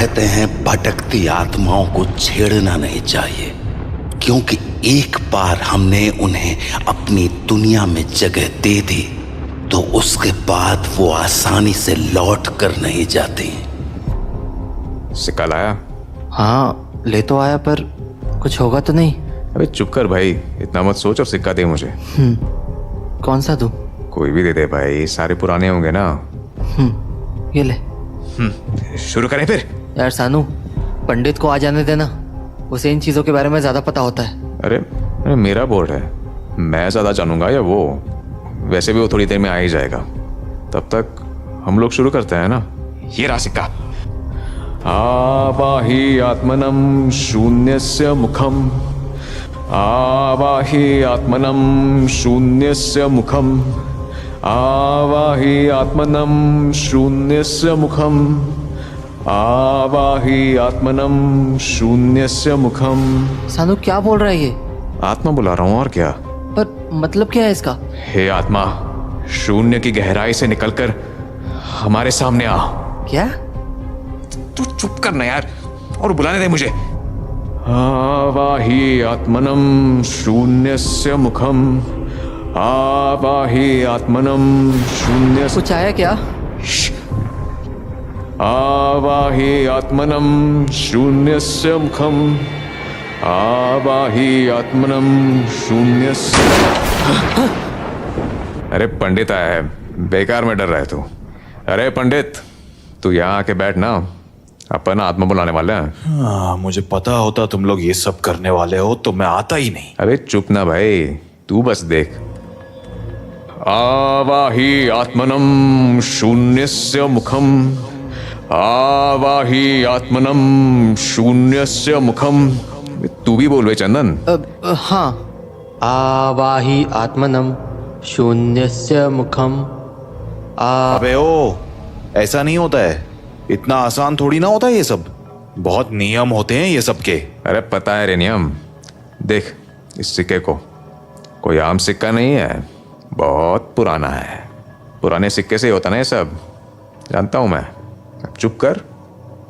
कहते हैं भटकती आत्माओं को छेड़ना नहीं चाहिए, क्योंकि एक बार हमने उन्हें अपनी दुनिया में जगह दे दी तो उसके बाद वो आसानी से लौट कर नहीं जाती। सिक्का लाया? हाँ ले तो आया, पर कुछ होगा तो नहीं? अबे चुप कर भाई, इतना मत सोच और सिक्का दे मुझे। कौन सा दूं? कोई भी दे दे भाई, सारे पुराने होंगे ना। ये ले। शुरू करें फिर? यार सानू, पंडित को आ जाने देना, उसे इन चीजों के बारे में ज्यादा पता होता है। अरे मेरा बोर्ड है, मैं ज्यादा जानूंगा या वो? वैसे भी वो थोड़ी देर में आ ही जाएगा, तब तक हम लोग शुरू करते हैं ना। ये रहा सिक्का। आवाहि आत्मनम शून्यस्य मुखम, आवाहि आत्मनम शून्यस्य मुखम, आवाहि आत्मनम शून्यस्य मुखम, आवाहि आत्मनम शून्यस्य मुखम। सानू क्या बोल रहा है ये? आत्मा बुला रहा हूं, और क्या? पर मतलब क्या है इसका? हे आत्मा, शून्य की गहराई से निकलकर हमारे सामने आ। क्या? तू चुप करना यार, और बुलाने दे मुझे। आवाहि आत्मनम शून्यस्य मुखम, आवाहि आत्मनम शून्यस्य। कुछ आया क्या? आवाहि आत्मनम शून्यस्य मुखम, आवाहि आत्मनम शून्यस्य। अरे पंडित आया है, बेकार में डर रहा है तू। अरे पंडित, तू यहाँ आके बैठ ना, अपन आत्मा बुलाने वाले हैं। मुझे पता होता तुम लोग ये सब करने वाले हो तो मैं आता ही नहीं। अबे चुप ना भाई, तू बस देख। आवाहि आत्मनम शून्यस्य मुखम, आवाहि आत्मनम शून्यस्य मुखम। तू भी बोल बे चंदन। हाँ। आवाहि आत्मनम शून्यस्य मुखम। अबे ओ, ऐसा नहीं होता है, इतना आसान थोड़ी ना होता है ये सब, बहुत नियम होते हैं ये सब के। अरे पता है रे नियम। देख इस सिक्के को, कोई आम सिक्का नहीं है, बहुत पुराना है। पुराने सिक्के से ही होता ना ये सब, जानता हूं मैं। अब चुप कर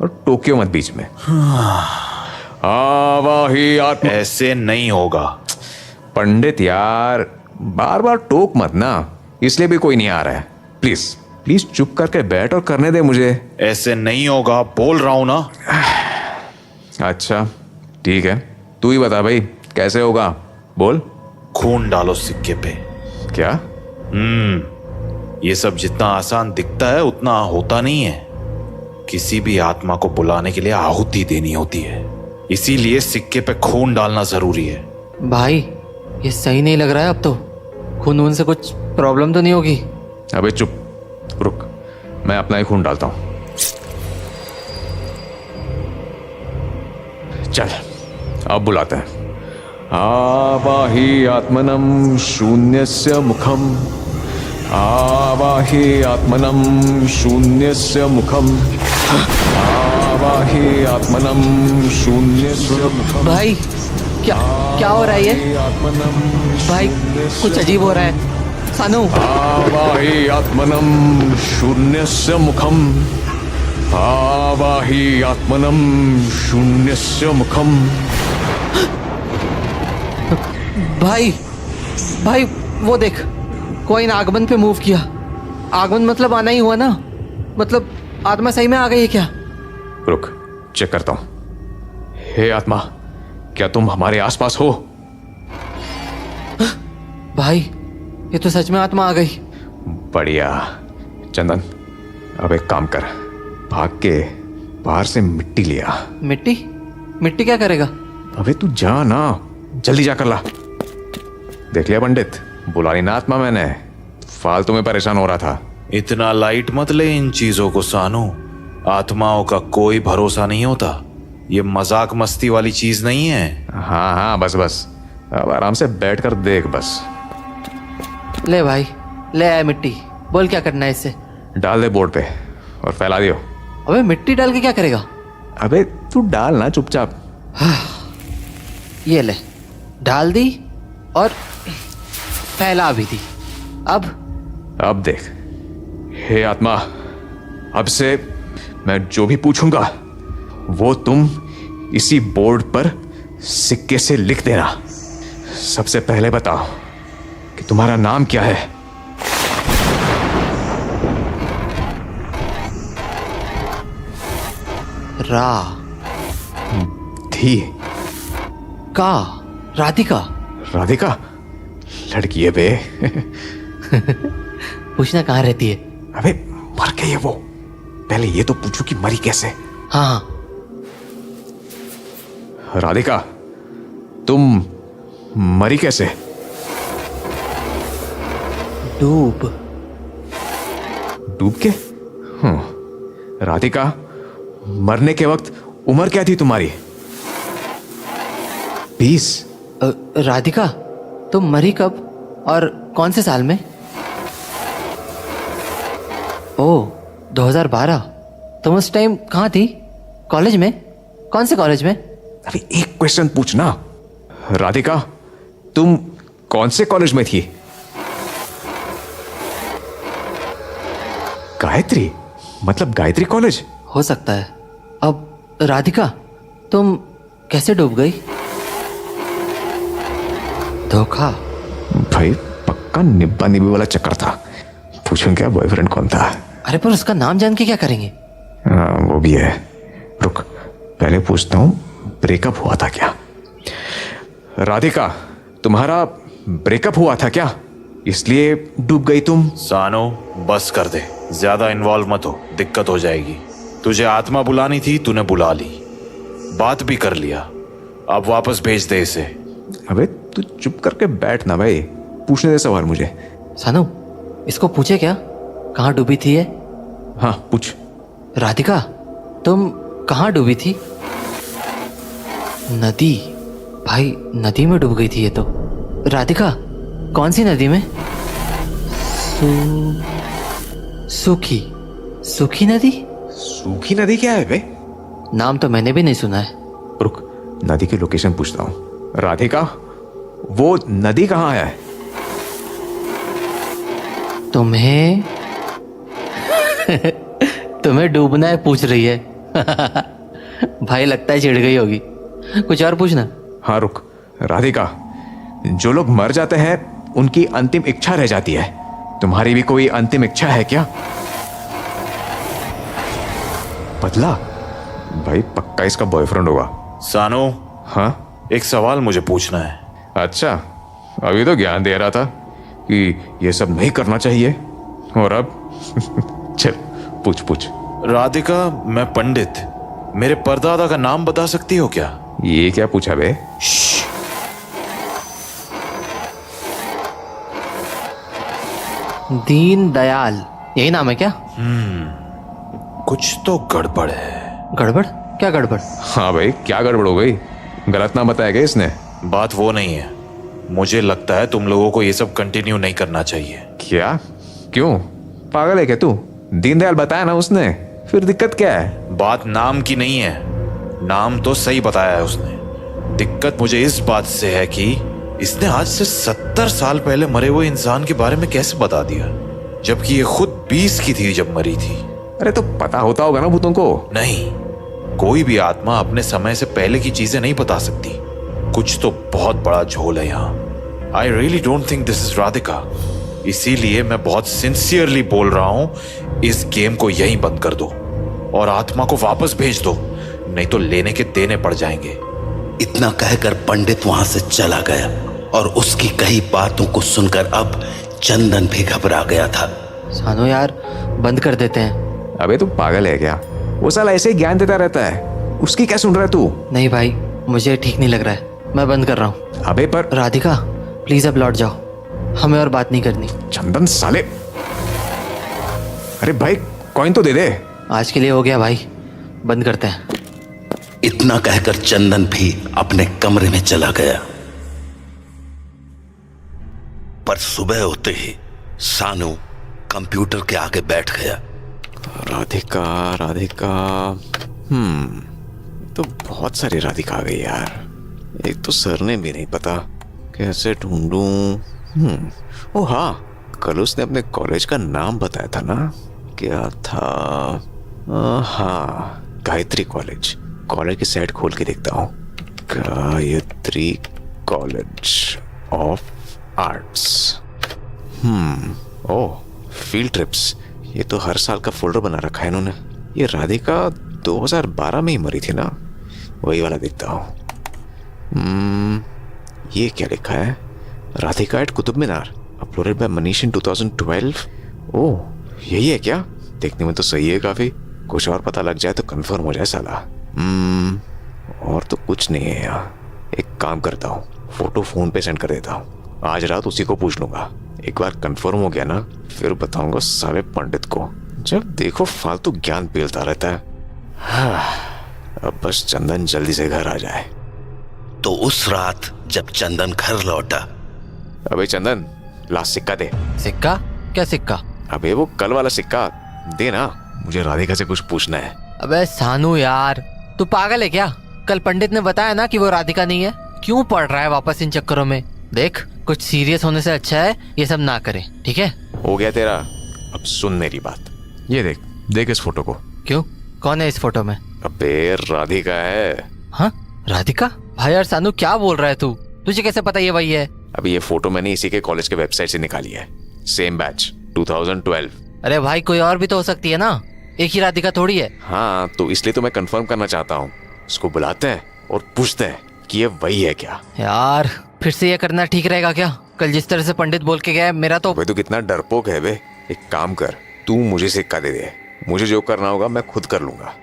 और टोकियो मत बीच में। आवाहि आत्मा। ऐसे नहीं होगा पंडित यार, बार बार टोक मत ना, इसलिए भी कोई नहीं आ रहा है। प्लीज प्लीज चुप करके बैठ और करने दे मुझे। ऐसे नहीं होगा, बोल रहा हूं ना। अच्छा ठीक है, तू ही बता भाई कैसे होगा, बोल। खून डालो सिक्के पे। क्या? ये सब जितना आसान दिखता है उतना होता नहीं है। किसी भी आत्मा को बुलाने के लिए आहुति देनी होती है, इसीलिए सिक्के पे खून डालना जरूरी है। भाई ये सही नहीं लग रहा है अब तो। खून से कुछ प्रॉब्लम तो नहीं होगी? अबे चुप, रुक, मैं अपना ही खून डालता हूं। चल अब बुलाते हैं। आवाहि आत्मनम शून्यस्य मुखम, आवाहि आत्मनम शून्यस्य मुखम, आवाहि आत्मनम शून्यस्य मुखम। भाई क्या क्या हो रहा है ये? आत्मनम भाई कुछ अजीब हो रहा है। सानू। आवाहि आत्मनम शून्यस्य मुखम, आवाहि आत्मनम शून्यस्य मुखम। भाई भाई वो देख, कोई ना आगमन पे मूव किया। आगमन मतलब आना ही हुआ ना, मतलब आत्मा सही में आ गई है क्या? रुक चेक करता हूं। हे आत्मा, क्या तुम हमारे आसपास हो? भाई ये तो सच में आत्मा आ गई। बढ़िया। चंदन अब एक काम कर, भाग के बाहर से मिट्टी लिया। मिट्टी? मिट्टी क्या करेगा? अबे तू जा ना, जल्दी जाकर ला। देख लिया पंडित, बुला ली ना आत्मा मैंने, फालतू में परेशान हो रहा था। इतना लाइट मत ले इन चीजों को सानू, आत्माओं का कोई भरोसा नहीं होता। ये मजाक मस्ती वाली चीज नहीं है। हाँ हाँ बस बस, अब आराम से बैठ कर देख बस। ले भाई, ले आया मिट्टी, बोल क्या करना है इससे? डाल दे बोर्ड पे और फैला दियो। अबे मिट्टी डाल के क्या करेगा? अबे तू डाल ना चुपचाप। ये ले, डाल दी और फैला भी दी। अब देख, हे आत्मा, अब से मैं जो भी पूछूंगा वो तुम इसी बोर्ड पर सिक्के से लिख देना। सबसे पहले बताओ कि तुम्हारा नाम क्या है। रा थी का राधिका। राधिका लड़की है बे। पूछना कहाँ रहती है? अबे मर गई है वो। पहले ये तो पूछो कि मरी कैसे। हाँ हाँ। राधिका तुम मरी कैसे? डूब। डूब के? राधिका मरने के वक्त उम्र क्या थी तुम्हारी? 20। राधिका तुम मरी कब और कौन से साल में? ओह 2012। तुम उस टाइम कहाँ थी? कॉलेज में? कौन से कॉलेज में? अभी एक क्वेश्चन पूछना। राधिका तुम कौन से कॉलेज में थी? गायत्री, मतलब गायत्री कॉलेज? हो सकता है। अब राधिका तुम कैसे डूब गई? धोखा। भाई पक्का निब्बा निब्बी वाला चक्कर था। पूछूं क्या बॉयफ्रेंड कौन था? अरे पर उसका नाम जान के क्या करेंगे? हाँ वो भी है। रुक पहले पूछता हूं ब्रेकअप हुआ था क्या? राधिका तुम्हारा ब्रेकअप हुआ था क्या, इसलिए डूब गई तुम? सानो बस कर दे, ज्यादा इन्वॉल्व मत हो, दिक्कत हो जाएगी। तुझे आत्मा बुलानी थी, तूने बुला ली, बात भी कर लिया, अब वापस भेज दे इसे। अबे तू चुप करके बैठ ना भाई, पूछने दे सवाल मुझे। सानू इसको पूछे क्या कहाँ डूबी थी ये? हाँ पूछ। राधिका तुम कहाँ डूबी थी? नदी। भाई नदी में डूब गई थी ये तो। राधिका कौन सी नदी में? सूखी। सूखी नदी? सूखी नदी क्या है बे? नाम तो मैंने भी नहीं सुना है। रुक नदी की लोकेशन पूछता हूं। राधिका वो नदी कहाँ है? तुम्हें तुम्हें डूबना है पूछ रही है। भाई लगता है चिढ़ गई होगी। कुछ और पूछना। हाँ रुक। राधिका जो लोग मर जाते हैं उनकी अंतिम इच्छा रह जाती है, तुम्हारी भी कोई अंतिम इच्छा है क्या? बदला भाई पक्का इसका बॉयफ्रेंड होगा। सानो हाँ एक सवाल मुझे पूछना है। अच्छा अभी तो ज्ञान दे रहा था कि ये सब नहीं करना चाहिए, और अब चल पूछ पूछ। राधिका मैं पंडित, मेरे परदादा का नाम बता सकती हो क्या? ये क्या पूछा बे? दीन दयाल, यही नाम है क्या? कुछ तो गड़बड़ है। गड़बड़? क्या गड़बड़? हाँ भाई क्या गड़बड़ हो गई? गलत नाम बताया गया इसने? बात वो नहीं है, मुझे लगता है तुम लोगों को ये सब कंटिन्यू नहीं करना चाहिए। क्या? क्यों? पागल है क्या तू? दीनदयाल बताया ना उसने, फिर दिक्कत क्या है? बात नाम की नहीं है, नाम तो सही बताया है उसने। दिक्कत मुझे इस बात से है कि इसने आज से 70 साल पहले मरे हुए इंसान के बारे में कैसे बता दिया, जबकि ये खुद 20 की थी जब मरी थी। अरे तो पता होता होगा ना भूतों को। नहीं, कोई भी आत्मा अपने समय से पहले की चीजें नहीं बता सकती। कुछ तो बहुत बड़ा झोल है यहाँ। I really don't think this is Radhika. इसीलिए मैं बहुत सिंसियरली बोल रहा हूं, इस गेम को यहीं बंद कर दो और आत्मा को वापस भेज दो, नहीं तो लेने के देने पड़ जाएंगे। इतना कहकर पंडित वहां से चला गया और उसकी कही बातों को सुनकर अब चंदन भी घबरा गया था। सानो यार बंद कर देते हैं। अबे तू पागल है क्या? वो साला ऐसे ही ज्ञान देता रहता है, उसकी क्या सुन रहा है तू? नहीं भाई मुझे ठीक नहीं लग रहा है, मैं बंद कर रहा हूँ। अबे पर राधिका प्लीज अब लौट जाओ, हमें और बात नहीं करनी। चंदन साले, अरे भाई कॉइन तो दे दे। आज के लिए हो गया भाई, बंद करते हैं। इतना कहकर चंदन भी अपने कमरे में चला गया। पर सुबह होते ही सानू कंप्यूटर के आगे बैठ गया। राधिका राधिका, तो बहुत सारी राधिका आ गई यार। एक तो सरनेम भी नहीं पता, कैसे ढूंढूं? ओ हाँ, कल उसने अपने कॉलेज का नाम बताया था ना, क्या था? हाँ गायत्री कॉलेज। कॉलेज की साइट खोल के देखता हूँ। Gayatri college of arts. Oh, field trips. ये तो हर साल का फोल्डर बना रखा है इन्होंने। ये राधिका 2012 में ही मरी थी ना, वही वाला देखता हूँ। ये क्या लिखा है? Radhika eight Qutub Minar, uploaded by Manish इन 2012। ओह, यही है क्या? देखने में तो सही है काफी। कुछ और पता लग जाए तो कंफर्म हो जाए साला। और तो कुछ नहीं है यहाँ। एक काम करता हूँ, फोटो फोन पे सेंड कर देता हूँ। आज रात उसी को पूछ लूंगा। एक बार कंफर्म हो गया ना, फिर बताऊंगा साले पंडित को। जब देखो फालतू ज्ञान पेलता रहता है। अब बस चंदन जल्दी से घर आ जाए। तो उस रात जब चंदन घर लौटा। अबे चंदन, ला सिक्का दे। सिक्का? क्या सिक्का? अबे वो कल वाला सिक्का दे ना, मुझे राधिका से कुछ पूछना है। अबे सानू यार, तू पागल है क्या? कल पंडित ने बताया ना कि वो राधिका नहीं है। क्यों पड़ रहा है वापस इन चक्करों में? देख, कुछ सीरियस होने से अच्छा है ये सब ना करें, ठीक है? हो गया तेरा, अब सुन मेरी बात। ये देख, देख इस फोटो को। क्यों, कौन है इस फोटो में? अबे राधिका है। हाँ, राधिका? भाई यार सानू, क्या बोल रहा है तू? तुझे कैसे पता ये वही है? अभी ये फोटो मैंने इसी के कॉलेज के वेबसाइट से निकाली है। Same batch 2012। अरे भाई, कोई और भी तो हो सकती है ना, एक ही राधिका थोड़ी है। हाँ, तो इसलिए तो मैं कंफर्म करना चाहता हूँ। उसको बुलाते हैं और पूछते हैं कि ये वही है क्या। यार फिर से ये करना ठीक रहेगा क्या? कल जिस तरह से पंडित बोल के गया है, मेरा तो। भाई तू कितना डरपोक है बे। एक काम कर, तू मुझे सिक्का दे दे। मुझे जो करना होगा मैं खुद कर लूंगा।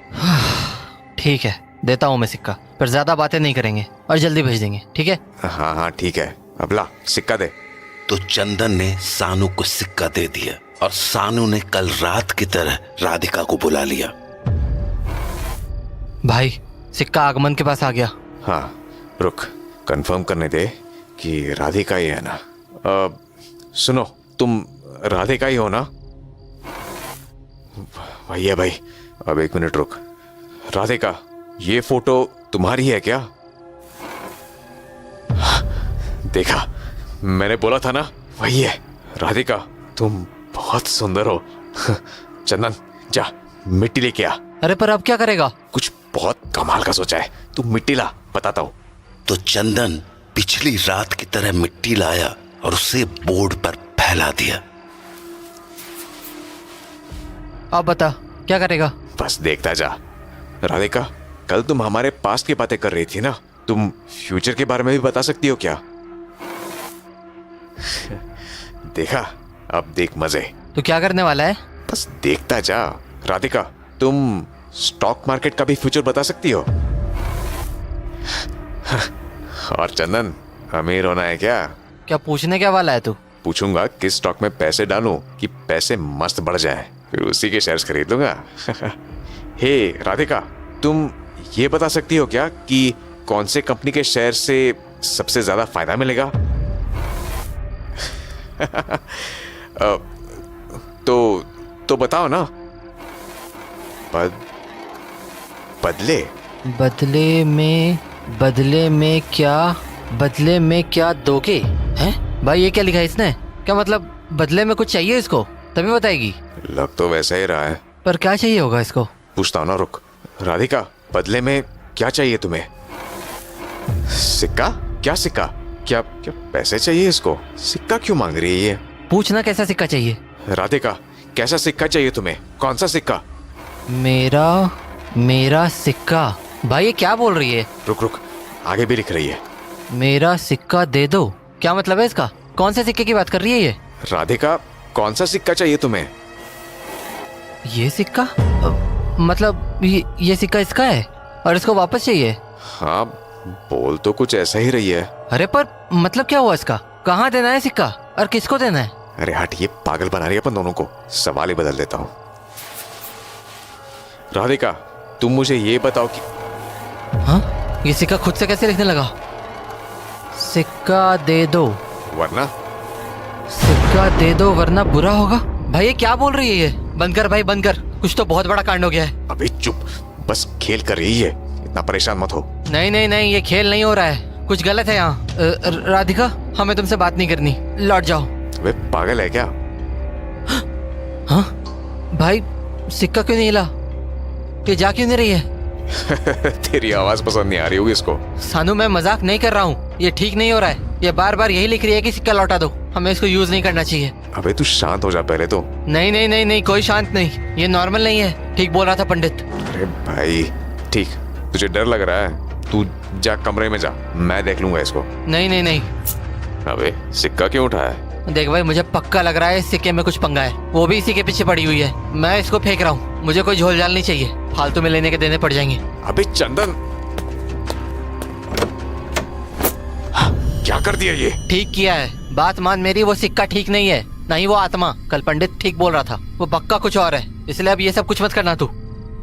ठीक है, देता हूँ मैं सिक्का, पर ज्यादा बातें नहीं करेंगे और जल्दी भेज देंगे, ठीक है? हाँ हाँ ठीक है, अब ला सिक्का दे। तो चंदन ने सानू को सिक्का दे दिया और सानू ने कल रात की तरह राधिका को बुला लिया। भाई, सिक्का आगमन के पास आ गया। हाँ रुक, कंफर्म करने दे कि राधिका ही है ना। सुनो, तुम राधिका ही हो ना? भैया भाई, अब एक मिनट रुक। राधिका, ये फोटो तुम्हारी है क्या? देखा, मैंने बोला था ना, वही है। राधिका, तुम बहुत सुंदर हो। चंदन, जा मिट्टी लेके आ। अरे पर अब क्या करेगा? कुछ बहुत कमाल का सोचा है, तू मिट्टी ला, बताता हूँ। तो चंदन पिछली रात की तरह मिट्टी लाया और उसे बोर्ड पर फैला दिया। अब बता, क्या करेगा? बस देखता जा। राधिका, कल तुम हमारे पास्ट की बातें कर रही थी ना, तुम फ्यूचर के बारे में भी बता सकती हो क्या? देखा, अब देख मजे। तो क्या करने वाला है? बस देखता जा। राधिका, तुम स्टॉक मार्केट का भी फ्यूचर बता सकती हो। और चंदन, अमीर होना है क्या? क्या पूछने क्या वाला है तू? पूछूंगा किस स्टॉक में पैसे डालूं कि पैसे मस्त बढ़ जाएं, फिर उसी के शेयर्स खरीद लूंगा। हे राधिका, तुम ये बता सकती हो क्या कि कौन से कंपनी के शेयर से सबसे ज्यादा फायदा मिलेगा? तो बताओ ना। बदले बदले में क्या दोगे? हैं भाई, ये क्या लिखा है इसने? क्या मतलब बदले में कुछ चाहिए इसको, तभी बताएगी? लग तो वैसा ही रहा है, पर क्या चाहिए होगा इसको? पूछता हूँ ना, रुक। राधिका, बदले में क्या चाहिए तुम्हें? सिक्का? क्या सिक्का? क्या क्या पैसे चाहिए इसको? सिक्का क्यों मांग रही है ये? पूछना कैसा सिक्का चाहिए। राधिका, कैसा सिक्का चाहिए तुम्हें? कौन सा सिक्का? मेरा सिक्का? भाई ये क्या बोल रही है? रुक, आगे भी लिख रही है। मेरा सिक्का दे दो? क्या मतलब है इसका? कौन से सिक्के की बात कर रही है ये? राधिका, कौन सा सिक्का चाहिए तुम्हें? ये सिक्का? मतलब ये सिक्का इसका है और इसको वापस चाहिए? हाँ, बोल तो कुछ ऐसा ही रही है। अरे पर मतलब क्या हुआ इसका? कहाँ देना है सिक्का और किसको देना है? अरे हट, ये पागल बना रही है अपन दोनों को। सवाल ही बदल देता हूँ। राधिका, तुम मुझे ये बताओ कि हाँ, ये सिक्का खुद से कैसे लिखने लगा? सिक्का दे दो वरना वरना बुरा होगा। भाई ये क्या बोल रही है ये? बंद कर भाई, बंद कर, कुछ तो बहुत बड़ा कांड हो गया है। अबे चुप, बस खेल कर रही है, इतना परेशान मत हो। नहीं, ये खेल नहीं हो रहा है, कुछ गलत है यहाँ। राधिका, हमें तुमसे बात नहीं करनी, लौट जाओ। वे पागल है क्या? हाँ भाई, सिक्का क्यों नहीं हिला? ये जा क्यों नहीं रही है? तेरी आवाज पसंद नहीं आ रही होगी इसको। सानू मैं मजाक नहीं कर रहा हूँ, ये ठीक नहीं हो रहा है। ये बार बार यही लिख रही है कि सिक्का लौटा दो, हमें इसको यूज नहीं करना चाहिए। अबे तू शांत हो जा पहले तो। नहीं नहीं नहीं नहीं, कोई शांत नहीं, ये नॉर्मल नहीं है। ठीक बोल रहा था पंडित। अरे भाई ठीक, तुझे डर लग रहा है, तू जा कमरे में जा, मैं देख लूंगा इसको। नहीं नहीं नहीं। अबे सिक्का क्यों उठाया? देख भाई, मुझे पक्का लग रहा है इस सिक्के में कुछ पंगा है, वो भी इसी के पीछे पड़ी हुई है। मैं इसको फेंक रहा हूँ, मुझे कोई झोलझाल नहीं चाहिए, फालतू में लेने के देने पड़ जाएंगे। अबे चंदन, क्या कर दिया ये? ठीक किया है, बात मान मेरी, वो सिक्का ठीक नहीं है, नहीं वो आत्मा। कल पंडित ठीक बोल रहा था, वो पक्का कुछ और है, इसलिए अब ये सब कुछ मत करना तू।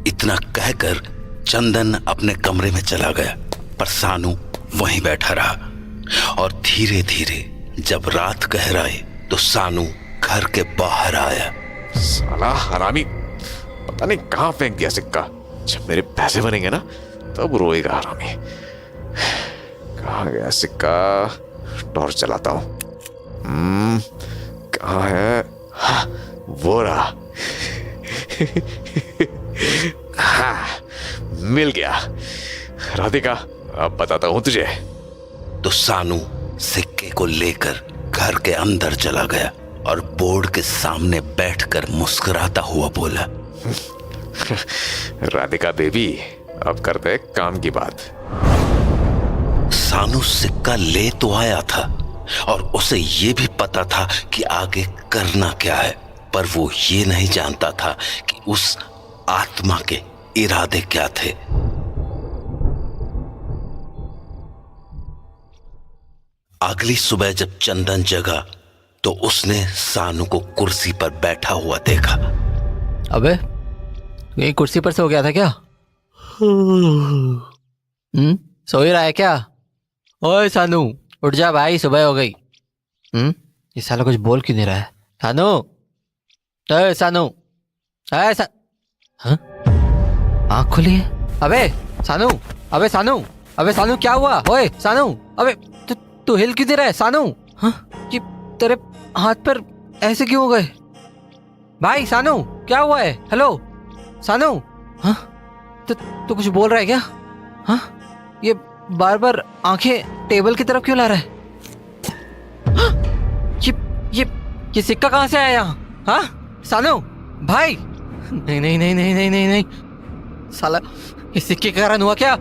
इतना कहकर चंदन अपने कमरे में चला गया, पर सानू वहीं बैठा रहा। और धीरे धीरे जब रात गहराई तो सानू घर के बाहर आया। साला हरामी, पता नहीं कहाँ फेंक दिया सिक्का। जब मेरे पैसे बनेंगे ना तब रोएगा हरामी। कहाँ गया सिक्का? टॉर्च चलाता हूँ। कहाँ है? हाँ, वो रहा। हाँ, मिल गया। राधिका, अब बताता हूँ तुझे। तो सानू सिक्के को लेकर घर के अंदर चला गया और बोर्ड के सामने बैठकर मुस्कुराता हुआ बोला, राधिका बेबी, अब करते हैं काम की बात। सानू सिक्का ले तो आया था और उसे ये भी पता था कि आगे करना क्या है, पर वो ये नहीं जानता था कि उस आत्मा के इरादे क्या थे। अगली सुबह जब चंदन जगा तो उसने सानू को कुर्सी पर बैठा हुआ देखा। अबे यही कुर्सी पर सो गया था क्या? सो ही रहा है क्या? ओए सानू, उठ जा भाई, सुबह हो गई। ये साला कुछ बोल क्यों नहीं रहा है? सानू, ओए सानू, ओए हाँ? आँख खुली है? अबे सानू, अबे सानू, अबे सानू क्या हुआ? ओए सानू, अबे तू हिल क्यों नहीं रहा है सानू? हाँ, कि तेरे हाथ पर ऐसे क्यों हो गए? भाई सानू, क्या हुआ है? हेलो सानू, हाँ? तू कुछ बोल रहा है क्या? हाँ? ये बार बार आंखें टेबल की तरफ क्यों ला रहा है? हाँ? ये सिक्का कहाँ से आया यहाँ? हाँ? सानू भाई, नहीं नहीं नहीं नहीं नहीं नहीं नहीं, साला ये सिक्के के कारण हुआ क्या?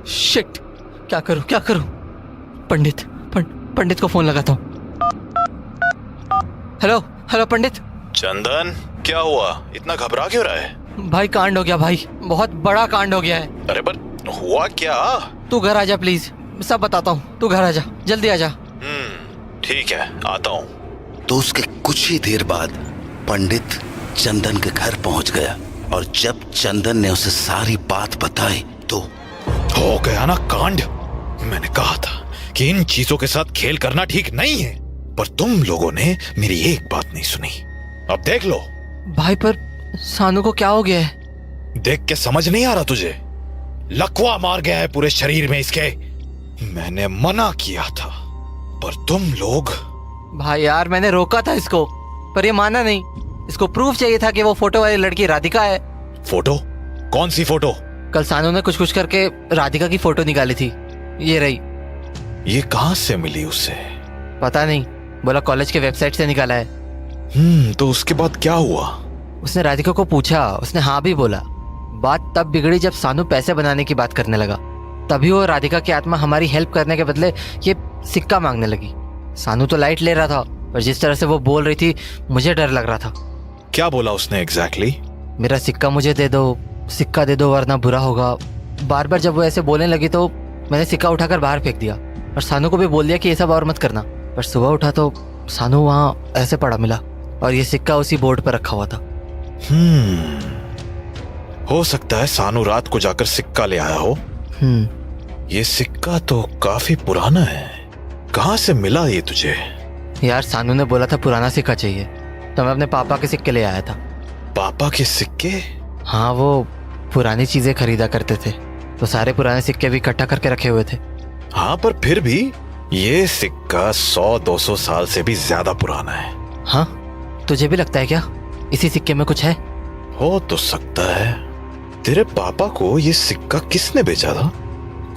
शिट, क्या करूं क्या करूं? पंडित को फोन लगाता हूँ। हेलो हेलो पंडित। चंदन, क्या हुआ? इतना घबरा क्यों रहा है? भाई कांड हो गया भाई, बहुत बड़ा कांड हो गया है। अरे पर हुआ क्या? तू घर आ जा प्लीज, सब बताता हूँ, तू घर आ जा, जल्दी आ जा। ठीक है, आता हूँ। तो उसके कुछ ही देर बाद पंडित चंदन के घर पहुंच गया और जब चंदन ने उसे सारी बात बताई तो हो गया ना कांड। मैंने कहा था कि इन चीजों के साथ खेल करना ठीक नहीं है, पर तुम लोगों ने मेरी एक बात नहीं सुनी। अब देख लो। भाई पर सानू को क्या हो गया है? देख के समझ नहीं आ रहा तुझे? लकवा मार गया है पूरे शरीर में इसके। मैंने मना किया था पर तुम लोग। भाई यार, मैंने रोका था इसको पर ये माना नहीं। इसको प्रूफ चाहिए था कि वो फोटो वाली लड़की राधिका है। फोटो? कौन सी फोटो? कल सानू ने कुछ करके राधिका की फोटो निकाली थी, ये रही। ये कहां से मिली उसे? पता नहीं, बोला कॉलेज के वेबसाइट से निकाला है। तो उसके बाद क्या हुआ? उसने राधिका को पूछा, उसने हाँ भी बोला। बात तब बिगड़ी जब सानू पैसे बनाने की बात करने लगा, तभी वो राधिका की आत्मा हमारी हेल्प करने के बदले ये सिक्का मांगने लगी। सानू तो लाइट ले रहा था, पर जिस तरह से वो बोल रही थी मुझे डर लग रहा था। क्या बोला उसने एग्जैक्टली? मेरा सिक्का मुझे दे दो, सिक्का दे दो वरना बुरा होगा। बार बार जब वो ऐसे बोलने लगी तो मैंने सिक्का उठाकर बाहर फेंक दिया और सानू को भी बोल दिया कि ये सब और मत करना। पर सुबह उठा तो सानू वहाँ ऐसे पड़ा मिला और ये सिक्का उसी बोर्ड पर रखा हुआ था। हो सकता है सानू रात को जाकर सिक्का ले आया हो। ये सिक्का तो काफी पुराना है, कहाँ से मिला ये तुझे? यार सानू ने बोला था पुराना सिक्का चाहिए, तो मैं अपने पापा के सिक्के ले आया था। पापा के सिक्के? हाँ, वो पुरानी चीजें खरीदा करते थे तो सारे पुराने सिक्के भी इकट्ठा करके रखे हुए थे। हाँ, पर फिर भी ये सिक्का 100-200 साल से भी ज्यादा पुराना है। हाँ, तुझे भी लगता है क्या इसी सिक्के में कुछ है? हो तो सकता है, तेरे पापा को ये सिक्का किसने बेचा था?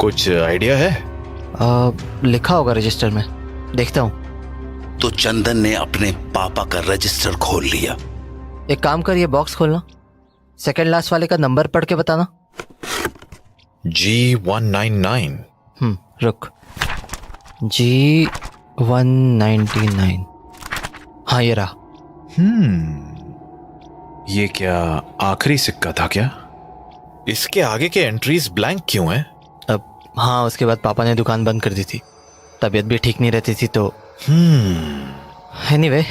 कुछ आइडिया है? लिखा होगा रजिस्टर में, देखता हूँ। तो चंदन ने अपने पापा का रजिस्टर खोल लिया। एक काम कर, ये बॉक्स खोलना, सेकंड लास्ट वाले का नंबर पढ़ के बताना। G199। रुक, G199, हाँ ये रहा। ये क्या आखिरी सिक्का था क्या? इसके आगे के एंट्रीज ब्लैंक क्यों हैं? अब हाँ, उसके बाद पापा ने दुकान बंद कर दी थी, तबीयत भी ठीक नहीं रहती थी, तो एनीवे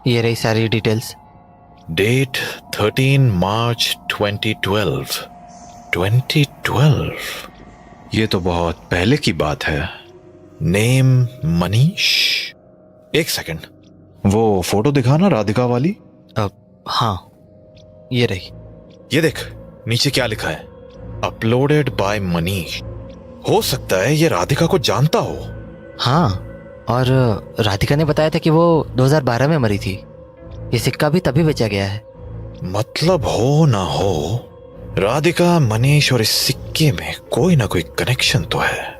ये रही सारी डिटेल्स। डेट 13 मार्च 2012। 2012, ये तो बहुत पहले की बात है। नेम मनीष। एक सेकंड, वो फोटो दिखाना राधिका वाली। अब हाँ, ये रही। ये देख, नीचे क्या लिखा है? Uploaded by Manish. हो सकता है ये राधिका को जानता हो। हाँ, और राधिका ने बताया था कि वो 2012 में मरी थी। ये सिक्का भी तभी बेचा गया है। मतलब हो ना हो, राधिका, मनीष और इस सिक्के में कोई ना कोई कनेक्शन तो है।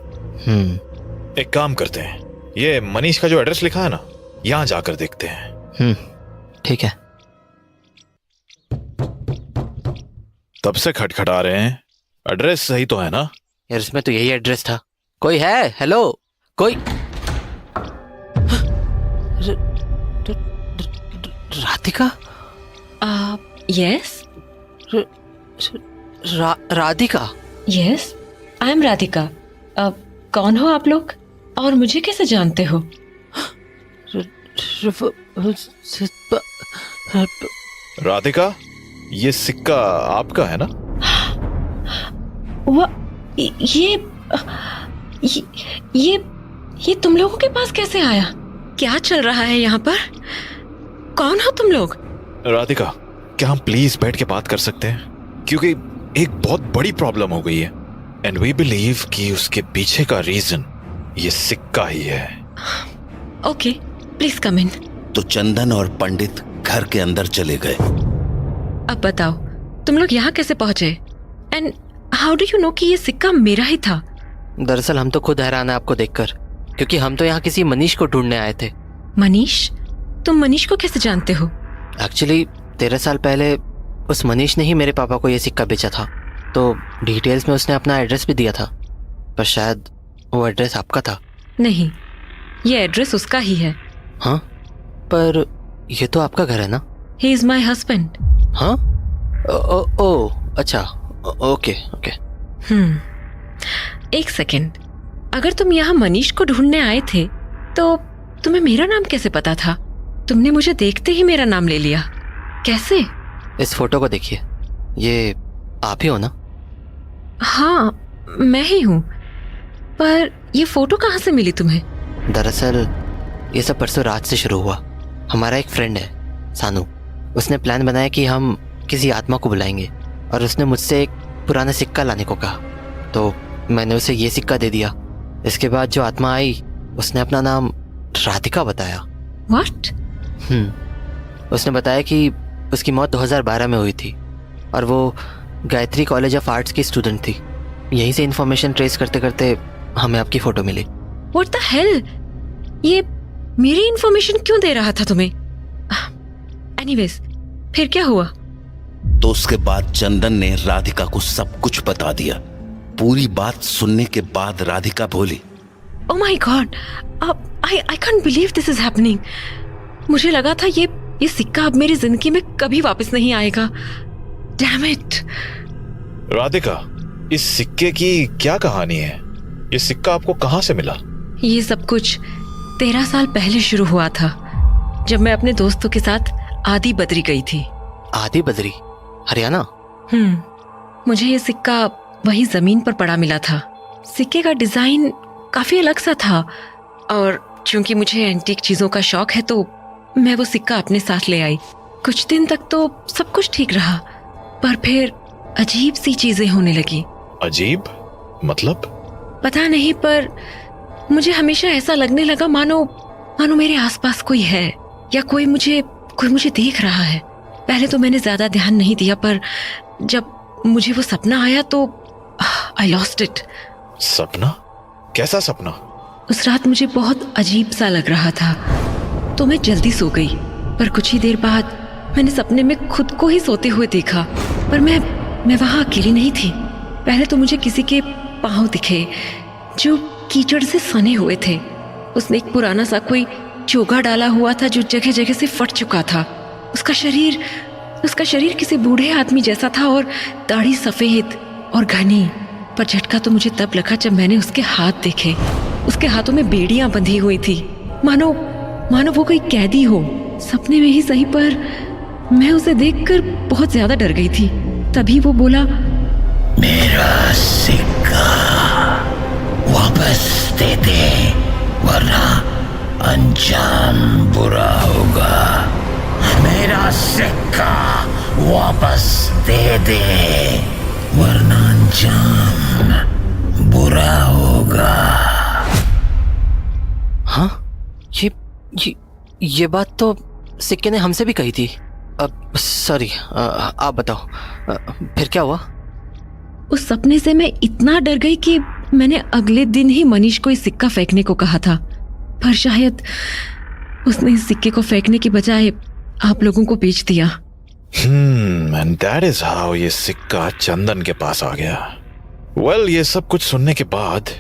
एक काम करते हैं, ये मनीष का जो एड्रेस लिखा है ना, यहां जाकर देखते हैं। ठीक है। तब से खटखटा रहे हैं, एड्रेस सही तो है ना? यार इसमें तो यही एड्रेस था। कोई है? हेलो, कोई? Radhika? Yes Radhika? Yes, I am Radhika. कौन हो आप लोग और मुझे कैसे जानते हो? राधिका, ये सिक्का आपका है ना? ये तुम लोगों के पास कैसे आया? क्या चल रहा है यहाँ पर? कौन हो तुम लोग? राधिका, क्या हम प्लीज बैठ के बात कर सकते हैं? क्योंकि एक बहुत बड़ी प्रॉब्लम हो गई है, एंड वी बिलीव कि उसके पीछे का रीजन ये सिक्का ही है। ओके, प्लीज कम इन। तो चंदन और पंडित घर के अंदर चले गए। अब बताओ, तुम लोग यहाँ कैसे पहुंचे? And how do you know कि ये सिक्का मेरा ही था? दरअसल हम तो खुद हैरान है आपको देखकर, क्योंकि हम तो यहाँ किसी मनीष को ढूंढने आए थे। मनीष? तुम मनीष को कैसे जानते हो? एक्चुअली 13 साल पहले उस मनीष ने ही मेरे पापा को ये सिक्का बेचा था, तो डिटेल्स में उसने अपना एड्रेस भी दिया था, पर शायद वो एड्रेस आपका था। नहीं, ये एड्रेस उसका ही है। हाँ, पर ये तो आपका घर है ना? He is my husband. हाँ? ओ अच्छा, ओके। एक सेकेंड, अगर तुम यहाँ मनीष को ढूंढने आए थे तो तुम्हें मेरा नाम कैसे पता था? तुमने मुझे देखते ही मेरा नाम ले लिया, कैसे? इस फोटो को देखिए, ये आप ही हो ना? हाँ, मैं ही हूँ, पर ये फोटो कहाँ से मिली तुम्हें? दरअसल ये सब परसों रात से शुरू हुआ। हमारा एक फ्रेंड है सानू, उसने प्लान बनाया कि हम किसी आत्मा को बुलाएंगे, और उसने मुझसे एक पुराना सिक्का लाने को कहा, तो मैंने उसे ये सिक्का दे दिया। इसके बाद जो आत्मा आई उसने अपना नाम राधिका बताया। व्हाट? उसने बताया कि उसकी मौत 2012 में हुई थी, और वो गायत्री कॉलेज ऑफ आर्ट्स की स्टूडेंट थी। यहीं से इन्फॉर्मेशन ट्रेस करते करते हमें आपकी फोटो मिली। What the hell? ये मेरी इन्फॉर्मेशन क्यों दे रहा था तुम्हें? एनीवेज, फिर क्या हुआ? तो उसके बाद चंदन ने राधिका को सब कुछ बता दिया। पूरी बात सुनने के बाद राधिका बोली, oh my God, I can't believe this is happening. मुझे लगा था ये सिक्का अब मेरी जिंदगी में कभी वापस नहीं आएगा। Damn it. राधिका, इस सिक्के की क्या कहानी है? ये सिक्का आपको कहाँ से मिला? ये सब कुछ 13 साल पहले शुरू हुआ था, जब मैं अपने दोस्तों के साथ आदि बद्री गई थी। आदि बद्री? हरियाणा? मुझे ये सिक्का वही जमीन पर पड़ा मिला था। सिक्के का डिजाइन काफी अलग सा था, और चूंकि मुझे एंटीक चीजों का शौक है तो मैं वो सिक्का अपने साथ ले आई। कुछ दिन तक तो सब कुछ ठीक रहा, पर फिर अजीब सी चीजें होने लगी। अजीब मतलब? पता नहीं, पर मुझे हमेशा ऐसा लगने लगा मानो मेरे आसपास कोई है, या कोई मुझे देख रहा है। पहले तो मैंने ज्यादा ध्यान नहीं दिया, पर जब मुझे वो सपना आया तो आई लॉस्ट इट। सपना? कैसा सपना? उस रात मुझे बहुत अजीब सा लग रहा था तो मैं जल्दी सो गई, पर कुछ ही देर बाद मैंने सपने में खुद को ही सोते हुए देखा, पर मैं वहां अकेली नहीं थी। पहले तो मुझे किसी के पांव दिखे जो कीचड़ से सने हुए थे। उसने एक पुराना सा कोई चोगा डाला हुआ था जो जगह जगह से फट चुका था। उसका शरीर किसी बूढ़े आदमी जैसा था और दाढ़ी सफेद और घनी। पर झटका तो मुझे तब लगा जब मैंने उसके हाथ देखे। उसके हाथों में बेड़ियां बंधी हुई थी, मानो वो कोई कैदी हो। सपने में ही सही, पर मैं उसे देखकर बहुत ज्यादा डर गई थी। तभी वो बोला, मेरा सिक्का वापस दे दे वरना अंजाम बुरा होगा। मेरा सिक्का वापस दे दे वरना अंजाम बुरा होगा। हाँ, ये बात तो सिक्के ने हमसे भी कही थी। अब सॉरी, आप बताओ फिर क्या हुआ? उस सपने से मैं इतना डर गई कि मैंने अगले दिन ही मनीष को इस सिक्का फेंकने को कहा था, पर शायद उसने इस सिक्के को फेंकने की बजाय आप लोगों को बेच दिया। एंड दैट इज हाउ ये सिक्का चंदन के पास आ गया। वेल, ये सब कुछ सुनने के बाद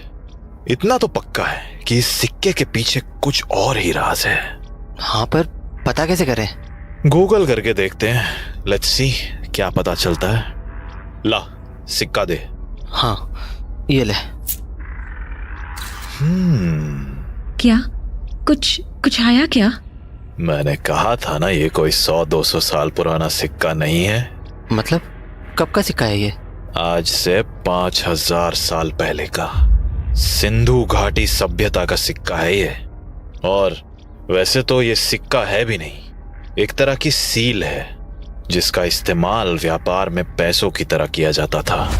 इतना तो पक्का है कि इस सिक्के के पीछे कुछ और ही राज है। हाँ, पर पता कैसे करें? गूगल करके देखते हैं। लेट्स सी क्या पता चलता है। ला, सिक्का दे। हाँ, ये ले। क्या कुछ आया क्या? मैंने कहा था ना, ये कोई 100-200 साल पुराना सिक्का नहीं है। मतलब कब का सिक्का है ये? आज से 5000 साल पहले का सिंधु घाटी सभ्यता का सिक्का है ये। और वैसे तो ये सिक्का है भी नहीं, एक तरह की सील है जिसका इस्तेमाल व्यापार में पैसों की तरह किया जाता था।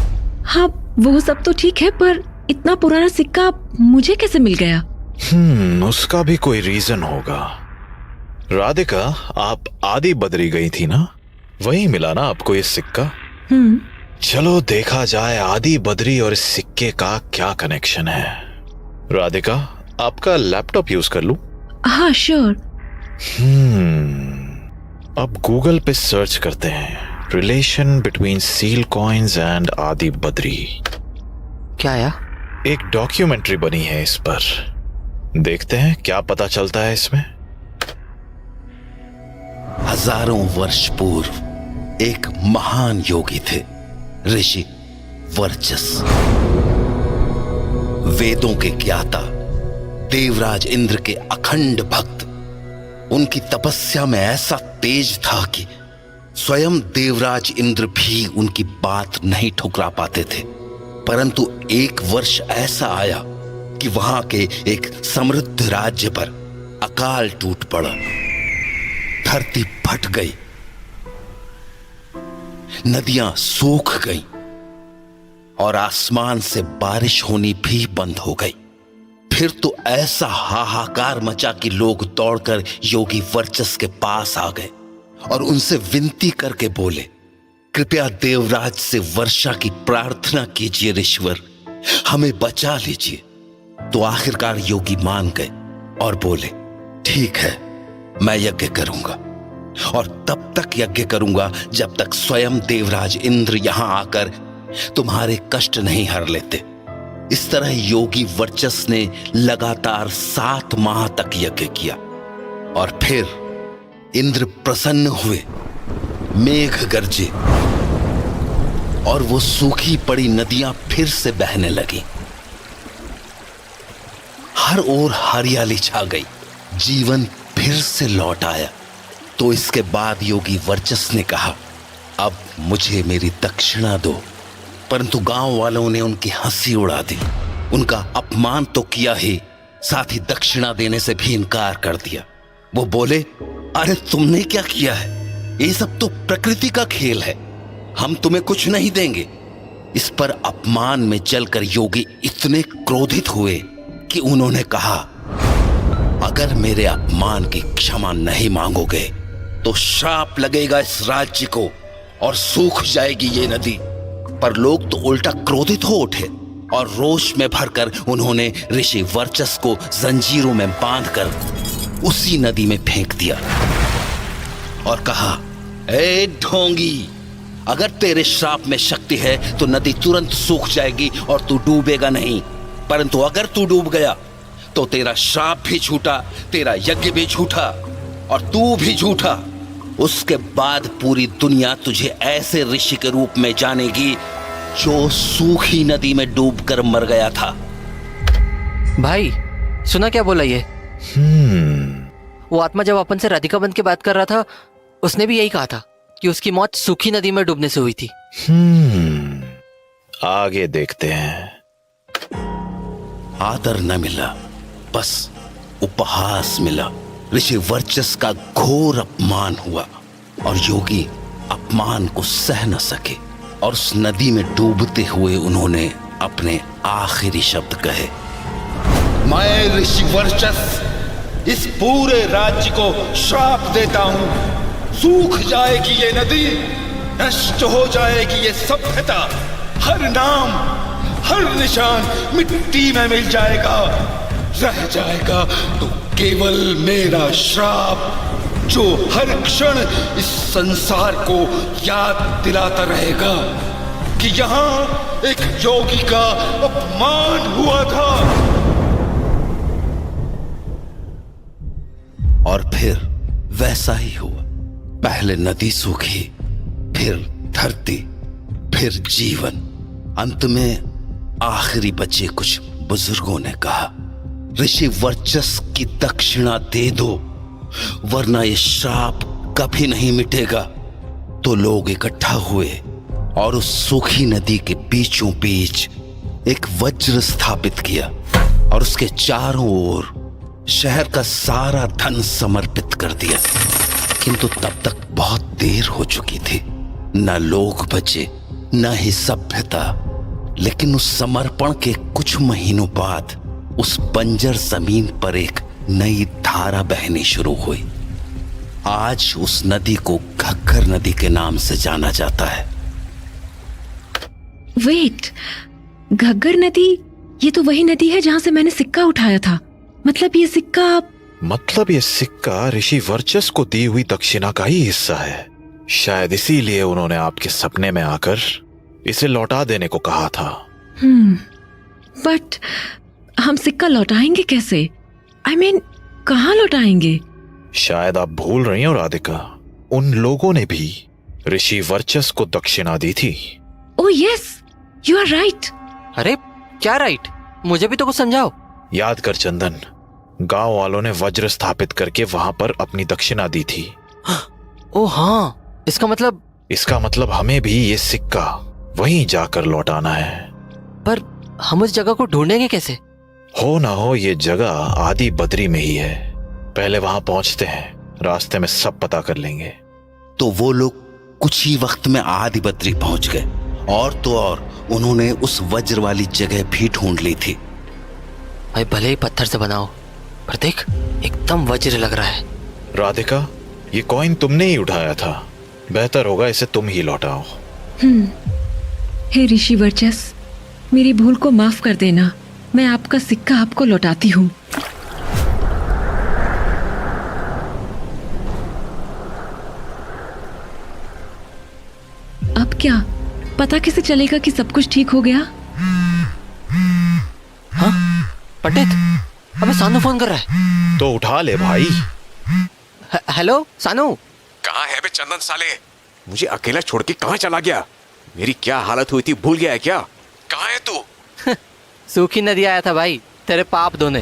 हाँ, वो सब तो ठीक है, पर इतना पुराना सिक्का मुझे कैसे मिल गया? उसका भी कोई रीजन होगा। राधिका, आप आदि बद्री गई थी ना, वहीं मिला ना आपको ये सिक्का? चलो देखा जाए आदि बद्री और इस सिक्के का क्या कनेक्शन है। राधिका, आपका लैपटॉप यूज कर लूं? हाँ, श्योर। अब गूगल पे सर्च करते हैं, relation between seal coins and आदि बद्री। क्या आया? एक डॉक्यूमेंट्री बनी है इस पर, देखते हैं क्या पता चलता है इसमें। हजारों वर्ष पूर्व एक महान योगी थे, ऋषि वर्चस। वेदों के ज्ञाता, देवराज इंद्र के अखंड भक्त। उनकी तपस्या में ऐसा तेज था कि स्वयं देवराज इंद्र भी उनकी बात नहीं ठुकरा पाते थे। परंतु एक वर्ष ऐसा आया कि वहां के एक समृद्ध राज्य पर अकाल टूट पड़ा। धरती फट गई, नदियां सूख गईं और आसमान से बारिश होनी भी बंद हो गई। फिर तो ऐसा हाहाकार मचा कि लोग दौड़कर योगी वर्चस के पास आ गए और उनसे विनती करके बोले, कृपया देवराज से वर्षा की प्रार्थना कीजिए ऋषिवर, हमें बचा लीजिए। तो आखिरकार योगी मान गए और बोले, ठीक है, मैं यज्ञ करूंगा और तब तक यज्ञ करूंगा जब तक स्वयं देवराज इंद्र यहां आकर तुम्हारे कष्ट नहीं हर लेते। इस तरह योगी वर्चस ने लगातार 7 माह तक यज्ञ किया और फिर इंद्र प्रसन्न हुए, मेघ गरजे और वो सूखी पड़ी नदियां फिर से बहने लगी। हर ओर हरियाली छा गई, जीवन फिर से लौट आया। तो इसके बाद योगी वर्चस ने कहा, अब मुझे मेरी दक्षिणा दो। परंतु गांव वालों ने उनकी हंसी उड़ा दी, उनका अपमान तो किया ही, साथ ही दक्षिणा देने से भी इनकार कर दिया। वो बोले, अरे तुमने क्या किया है, ये सब तो प्रकृति का खेल है, हम तुम्हें कुछ नहीं देंगे। इस पर अपमान में जलकर योगी इतने क्रोधित हुए कि उन्होंने कहा, अगर मेरे अपमान की क्षमा नहीं मांगोगे तो श्राप लगेगा इस राज्य को और सूख जाएगी ये नदी। पर लोग तो उल्टा क्रोधित हो उठे और रोष में भरकर उन्होंने ऋषि वर्चस को जंजीरों में बांधकर उसी नदी में फेंक दिया और कहा, ए ढोंगी, अगर तेरे श्राप में शक्ति है तो नदी तुरंत सूख जाएगी और तू डूबेगा नहीं, परंतु अगर तू डूब गया तो तेरा श्राप भी झूठा, तेरा यज्ञ भी झूठा और तू भी झूठा। उसके बाद पूरी दुनिया तुझे ऐसे ऋषि के रूप में जानेगी जो सूखी नदी में डूबकर मर गया था। भाई सुना क्या बोला ये? वो आत्मा जब अपन से राधिका बंद के बात कर रहा था, उसने भी यही कहा था कि उसकी मौत सूखी नदी में डूबने से हुई थी। आगे देखते हैं। आदर न मिला, बस उपहास मिला। ऋषि वर्चस का घोर अपमान हुआ और योगी अपमान को सह न सके और उस नदी में डूबते हुए उन्होंने अपने आखिरी शब्द कहे, मैं ऋषि वर्चस इस पूरे राज्य को श्राप देता हूं। सूख जाएगी ये नदी, नष्ट हो जाएगी ये सभ्यता, हर नाम हर निशान मिट्टी में मिल जाएगा, रह जाएगा तो केवल मेरा श्राप जो हर क्षण इस संसार को याद दिलाता रहेगा कि यहां एक योगी का अपमान हुआ था। और फिर वैसा ही हुआ। पहले नदी सूखी, फिर धरती, फिर जीवन। अंत में आखिरी बचे कुछ बुजुर्गों ने कहा, ऋषि वर्चस की दक्षिणा दे दो वरना ये श्राप कभी नहीं मिटेगा। तो लोग इकट्ठा हुए और उस सूखी नदी के बीचों बीच एक वज्र स्थापित किया और उसके चारों ओर शहर का सारा धन समर्पित कर दिया। किंतु तब तक बहुत देर हो चुकी थी, न लोग बचे न ही सभ्यता। लेकिन उस समर्पण के कुछ महीनों बाद उस बंजर जमीन पर एक नई धारा बहनी शुरू हुई। आज उस नदी को घग्गर नदी के नाम से जाना जाता है। वेट, घग्गर नदी, ये तो वही नदी है जहां से मैंने सिक्का उठाया था। मतलब ये सिक्का ऋषि वर्चस को दी हुई दक्षिणा का ही हिस्सा है। शायद इसीलिए उन्होंने आपके सपने में आकर इसे लौटा देने को कहा था। बट हम सिक्का लौटाएंगे कैसे? I mean, कहाँ लौटाएंगे? शायद आप भूल रही हो राधिका, उन लोगों ने भी ऋषि वर्चस को दक्षिणा दी थी। Oh yes, you are right. अरे क्या राइट? मुझे भी तो कुछ समझाओ। याद कर चंदन, गांव वालों ने वज्र स्थापित करके वहां पर अपनी दक्षिणा दी थी। ओह हाँ, इसका मतलब हमें भी ये सिक्का वहीं जाकर लौटाना है। पर हम उस जगह को ढूंढेंगे कैसे? हो ना हो ये जगह आदि बद्री में ही है। पहले वहां पहुंचते हैं, रास्ते में सब पता कर लेंगे। तो वो लोग कुछ ही वक्त में आदि बद्री पहुंच गए और तो और उन्होंने उस वज्र वाली जगह भी ढूंढ ली थी। भाई भले ही पत्थर से बनाओ, पर देख एकदम वज्र लग रहा है। राधिका, ये कॉइन तुमने ही उठाया था, बेहतर होगा इसे तुम ही लौटाओ। हे ऋषि वर्चस, मेरी भूल को माफ कर देना। मैं आपका सिक्का आपको लौटाती हूँ। अब क्या पता कैसे चलेगा कि सब कुछ ठीक हो गया? हाँ पंडित, अबे सानू फोन कर रहा है। तो उठा ले भाई। हेलो सानू। कहाँ है बे चंदन साले? मुझे अकेला छोड़ के कहाँ चला गया? मेरी क्या हालत हुई थी भूल गया है क्या? कहाँ है तू? सूखी नदी आया था भाई, तेरे पाप धोने।